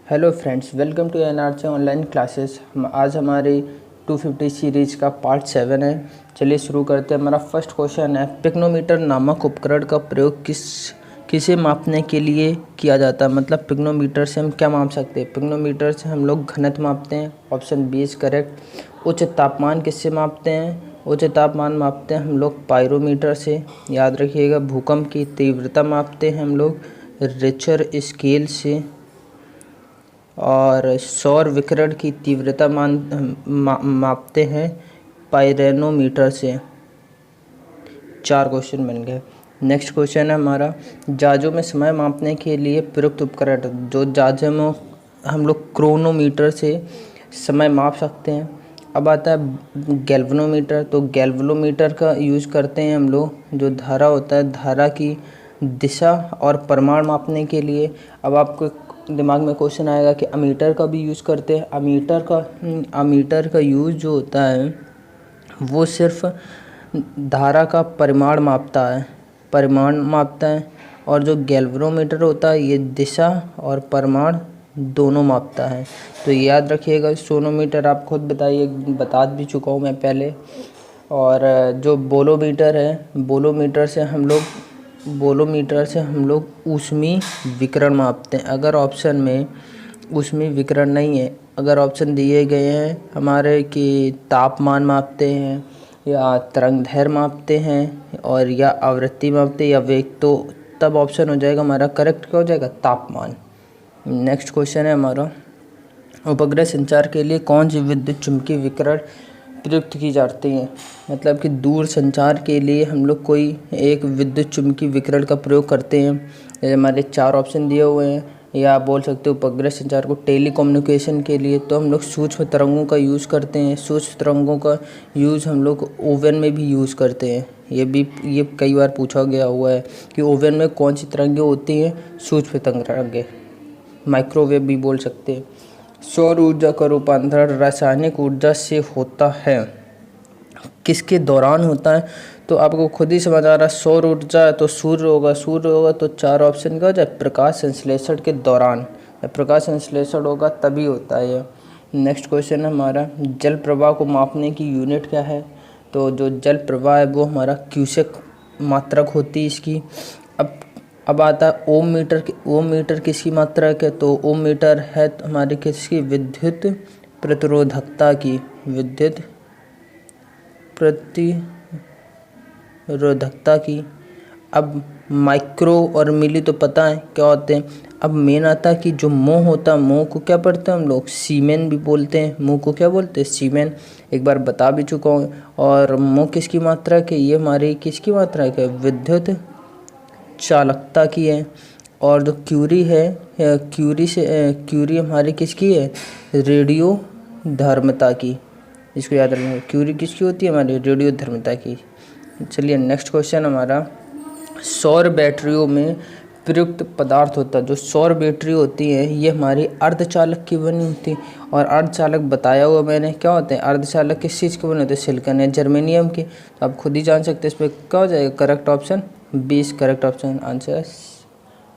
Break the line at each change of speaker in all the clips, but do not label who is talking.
Hello friends, welcome to NRC online classes. आज हमारी 250 series का पार्ट 7 है। चलिए शुरू करते हैं। हमारा फर्स्ट क्वेश्चन है, पिग्नोमीटर नामक उपकरण का प्रयोग किसे मापने के लिए किया जाता है। मतलब पिग्नोमीटर से हम क्या माप सकते हैं। पिग्नोमीटर से हम लोग घनत्व मापते हैं, ऑप्शन बी इज करेक्ट। उच्च तापमान किससे मापते हैं। उच्च तापमान मापते हैं हम लोग पायरोमीटर से, याद रखिएगा। भूकंप की तीव्रता मापते हैं हम लोग रिचर स्केल से, और सौर विकिरण की तीव्रता मापते हैं पायरोनोमीटर से। 4 क्वेश्चन बन गए। नेक्स्ट क्वेश्चन है हमारा, जहाज़ों में समय मापने के लिए प्रयुक्त उपकरण। जो जहाज़ों में हम लोग क्रोनोमीटर से समय माप सकते हैं। अब आता है गैल्वेनोमीटर। तो गैल्वेनोमीटर का यूज़ करते हैं हम लोग, जो धारा होता है, धारा की दिशा और परिमाण मापने के लिए। अब आपको दिमाग में क्वेश्चन आएगा कि अमीटर का भी यूज़ करते हैं। अमीटर का यूज़ जो होता है वो सिर्फ धारा का परिमाण मापता है, और जो गैल्वेनोमीटर होता है ये दिशा और परिमाण दोनों मापता है। तो याद रखिएगा। सोनोमीटर आप खुद बताइए, बता भी चुका हूँ मैं पहले। और जो बोलोमीटर है, बोलोमीटर से हम लोग ऊष्मीय विकिरण मापते हैं। अगर ऑप्शन में ऊष्मीय विकिरण नहीं है, अगर ऑप्शन दिए गए हैं हमारे कि तापमान मापते हैं या तरंगदैर्घ्य मापते हैं और या आवृत्ति मापते हैं या वेग, तो तब ऑप्शन हो जाएगा हमारा करेक्ट। क्या हो जाएगा, तापमान। नेक्स्ट क्वेश्चन है हमारा, उपग्रह संचार के लिए कौन सी विद्युत चुम्बकीय विकिरण प्रयुक्त की जाती है। मतलब कि दूर संचार के लिए हम लोग कोई एक विद्युत चुम्बकीय विकिरण का प्रयोग करते हैं। ये हमारे 4 ऑप्शन दिए हुए हैं। या आप बोल सकते हो उपग्रह संचार को टेली कम्युनिकेशन के लिए तो हम लोग सूक्ष्म तरंगों का यूज़ करते हैं। सूक्ष्म तरंगों का यूज़ हम लोग ओवन में भी यूज़ करते हैं। ये कई बार पूछा गया हुआ है कि ओवन में कौन सी तरंगें होती हैं, सूक्ष्म तरंगें, माइक्रोवेव भी बोल सकते हैं। सौर ऊर्जा का रूपांतरण रासायनिक ऊर्जा से होता है, किसके दौरान होता है। तो आपको खुद ही समझ आ रहा है, सौर ऊर्जा है तो सूर्य होगा तो 4 ऑप्शन का हो जाए, प्रकाश संश्लेषण के दौरान। जब प्रकाश संश्लेषण होगा तभी होता है ये। नेक्स्ट क्वेश्चन है हमारा, जल प्रवाह को मापने की यूनिट क्या है। तो जो जल प्रवाह है वो हमारा क्यूसेक मात्रक होती है इसकी। अब आता है ओम मीटर किसकी मात्रक है। तो ओम मीटर है हमारी किसकी, विद्युत प्रतिरोधकता की, विद्युत प्रतिरोधकता की। अब माइक्रो और मिली तो पता है क्या होते हैं। अब मेन आता है कि जो मोह होता है, मोह को क्या पढ़ते हैं हम लोग, सीमेन भी बोलते हैं। मोह को क्या बोलते हैं, सीमेन। एक बार बता भी चुका हूँ। और मोह किसकी मात्रक है, ये हमारी किसकी मात्रक है, विद्युत चालकता की है। और जो क्यूरी है, क्यूरी हमारी किसकी है, रेडियो धर्मता की। इसको याद रखना, क्यूरी किसकी होती है, हमारी रेडियो धर्मता की। चलिए नेक्स्ट क्वेश्चन हमारा, सौर बैटरियों में प्रयुक्त पदार्थ होता है। जो सौर बैटरी होती है ये हमारी अर्धचालक की बनी होती है। और अर्धचालक बताया हुआ मैंने क्या होते हैं, अर्धचालक किस चीज़ के बने होते हैं, सिलिकॉन या जर्मेनियम के। तो आप खुद ही जान सकते हैं इस पर क्या हो जाएगा, correct option 20 correct option, answer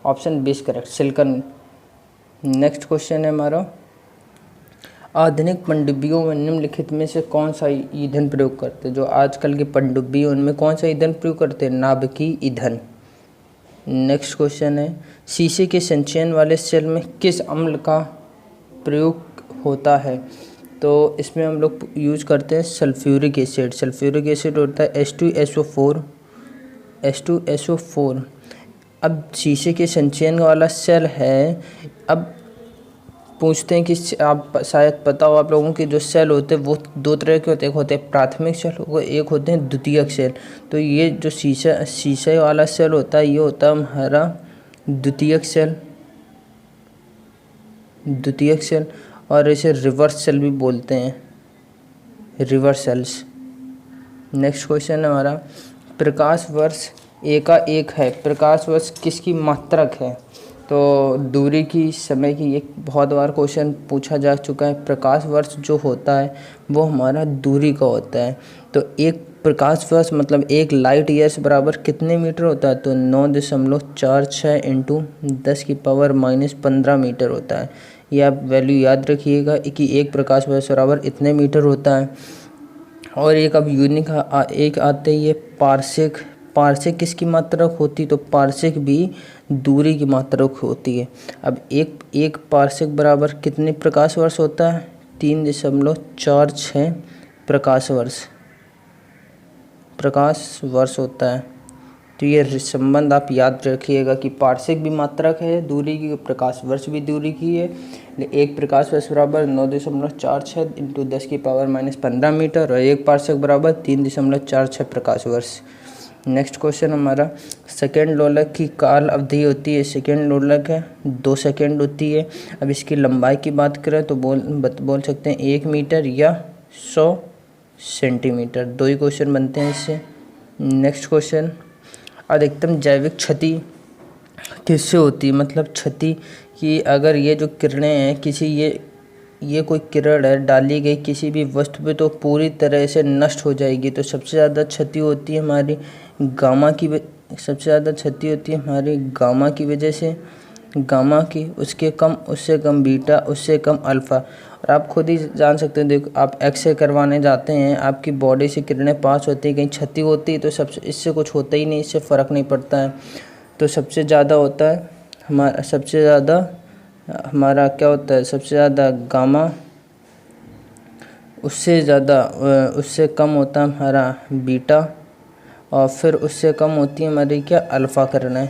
option 20 correct, silicon. Next question है हमारा, आधुनिक पनडुब्बियों में निम्नलिखित में से कौन सा ईंधन प्रयोग करते हैं। जो आजकल की पनडुब्बी है उनमें कौन सा ईंधन प्रयोग करते हैं, नाभिकीय ईंधन। नेक्स्ट क्वेश्चन है, शीशे के संचयन वाले सेल में किस अम्ल का प्रयोग होता है। तो इसमें हम लोग यूज करते हैं सल्फ्यूरिक एसिड। सल्फ्यूरिक एसिड होता है H2SO4। अब शीशे के संचयन वाला सेल है। अब पूछते हैं कि आप शायद पता हो आप लोगों के, जो सेल होते हैं वो 2 तरह के होते हैं। एक होते हैं प्राथमिक सेल, एक होते हैं द्वितीयक सेल। तो ये जो शीशे वाला सेल होता है ये होता है हमारा द्वितीयक सेल, और इसे रिवर्स सेल भी बोलते हैं, रिवर्स सेल्स। नेक्स्ट क्वेश्चन है हमारा, प्रकाश वर्ष एकाएक है। प्रकाश वर्ष किसकी मात्रक है। तो दूरी की, समय की, एक बहुत बार क्वेश्चन पूछा जा चुका है। प्रकाश वर्ष जो होता है वो हमारा दूरी का होता है। तो एक प्रकाश वर्ष मतलब एक लाइट ईयर्स बराबर कितने मीटर होता है, तो 9.46 इंटू 10⁻⁻15 मीटर होता है। ये आप वैल्यू याद रखिएगा कि एक प्रकाश वर्ष बराबर इतने मीटर होता है। और एक अब यूनिक एक आते ही ये पार्सेक। पार्सेक किसकी मात्रक होती, तो पार्सेक भी दूरी की मात्रक होती है। अब एक पार्सेक बराबर कितने प्रकाश वर्ष होता है, 3.46 प्रकाश वर्ष होता है। तो ये संबंध आप याद रखिएगा कि पार्सेक भी मात्रक है दूरी की, प्रकाश वर्ष भी दूरी की है। एक प्रकाश वर्ष बराबर 9.46 इंटू 10⁻⁻15 मीटर और एक पार्सेक बराबर 3.46 प्रकाश वर्ष। नेक्स्ट क्वेश्चन हमारा, सेकेंड लोलक की काल अवधि होती है, सेकेंड लोलक है 2 सेकेंड होती है। अब इसकी लंबाई की बात करें तो बोल सकते हैं 1 मीटर या 100 सेंटीमीटर। 2 ही क्वेश्चन बनते हैं इससे। नेक्स्ट क्वेश्चन, अधिकतम जैविक क्षति किससे होती है, मतलब क्षति कि अगर ये जो किरणें हैं किसी ये कोई किरण है डाली गई किसी भी वस्तु पे तो पूरी तरह से नष्ट हो जाएगी। तो सबसे ज़्यादा क्षति होती है हमारी गामा की, सबसे ज़्यादा क्षति होती है हमारी गामा की वजह से, गामा की, उससे कम बीटा, उससे कम अल्फ़ा। और आप खुद ही जान सकते हैं, देखो आप एक्सरे करवाने जाते हैं, आपकी बॉडी से किरणें पास होती है, कहीं क्षति होती है तो सबसे इससे कुछ होता ही नहीं, इससे फ़र्क नहीं पड़ता है। तो सबसे ज़्यादा होता है हमारा क्या होता है, सबसे ज़्यादा गामा, उससे कम होता है हमारा बीटा और फिर उससे कम होती है हमारी क्या अल्फ़ा किरणें,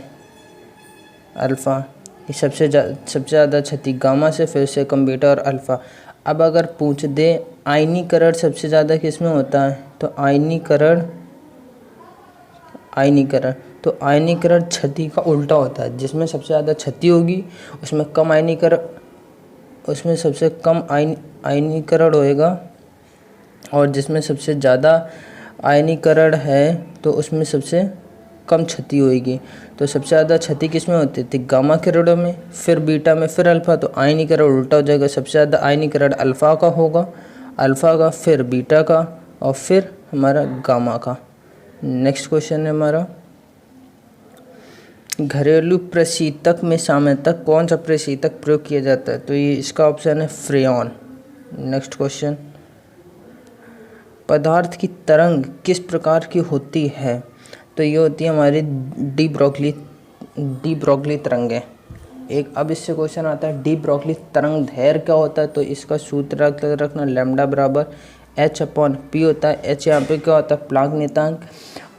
अल्फ़ा। ये सबसे ज़्यादा क्षति गामा से, फिर उससे कम बीटा और अल्फ़ा। अब अगर पूछ दे आयनीकरण सबसे ज़्यादा किस में होता है, तो आयनीकरण तो आयनीकरण क्षति का उल्टा होता है। जिसमें सबसे ज़्यादा क्षति होगी उसमें सबसे कम आयनीकरण होएगा और जिसमें सबसे ज़्यादा आयनीकरण है तो उसमें सबसे कम क्षति होएगी। तो सबसे ज़्यादा क्षति किस में होती थी, गामा किरणों में, फिर बीटा में, फिर अल्फ़ा। तो आयनीकरण उल्टा हो जाएगा, सबसे ज़्यादा आयनीकरण अल्फ़ा का होगा, फिर बीटा का और फिर हमारा गामा का। नेक्स्ट क्वेश्चन है हमारा, घरेलू प्रशीतक में सामान्यतः कौन सा प्रशीतक प्रयोग किया जाता है, तो ये इसका ऑप्शन है फ्रेयॉन। नेक्स्ट क्वेश्चन, पदार्थ की तरंग किस प्रकार की होती है, तो ये होती है हमारी डी ब्रोगली तरंगें। एक अब इससे क्वेश्चन आता है डी ब्रोगली तरंग दैर्घ्य क्या होता है, तो इसका सूत्र रखना लैम्डा बराबर h/p होता है। h यहाँ पे क्या होता है, प्लांक नियतांक,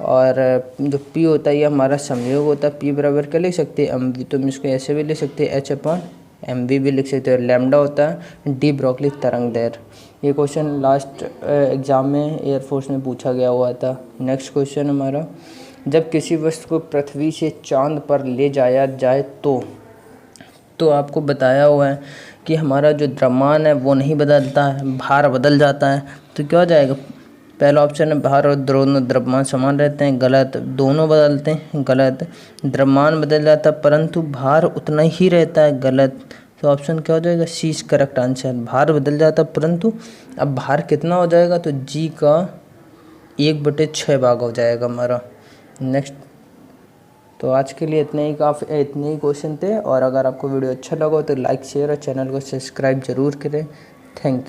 और जो p होता है ये हमारा संयोग होता है। p बराबर क्या लिख सकते हैं, mv, तो हम इसको ऐसे भी लिख सकते हैं h/mv भी लिख सकते हैं। लैम्डा होता है डी ब्रोगली तरंग दैर्घ्य। ये क्वेश्चन लास्ट एग्ज़ाम में एयरफोर्स में पूछा गया हुआ था। नेक्स्ट क्वेश्चन हमारा, जब किसी वस्तु को पृथ्वी से चांद पर ले जाया जाए तो आपको बताया हुआ है कि हमारा जो द्रव्यमान है वो नहीं बदलता है, भार बदल जाता है। तो क्या हो जाएगा, पहला ऑप्शन है भार और दोनों द्रव्यमान समान रहते हैं, गलत। दोनों बदलते हैं, गलत। द्रव्यमान बदल जाता है परंतु भार उतना ही रहता है, गलत। तो ऑप्शन क्या हो जाएगा, सी इज करेक्ट आंसर। भार बदल जाता है परंतु अब भार कितना हो जाएगा, तो जी का 1/6 भाग हो जाएगा हमारा। नेक्स्ट, तो आज के लिए इतने ही क्वेश्चन थे। और अगर आपको वीडियो अच्छा लगा तो लाइक, शेयर और चैनल को सब्सक्राइब जरूर करें। Thank you.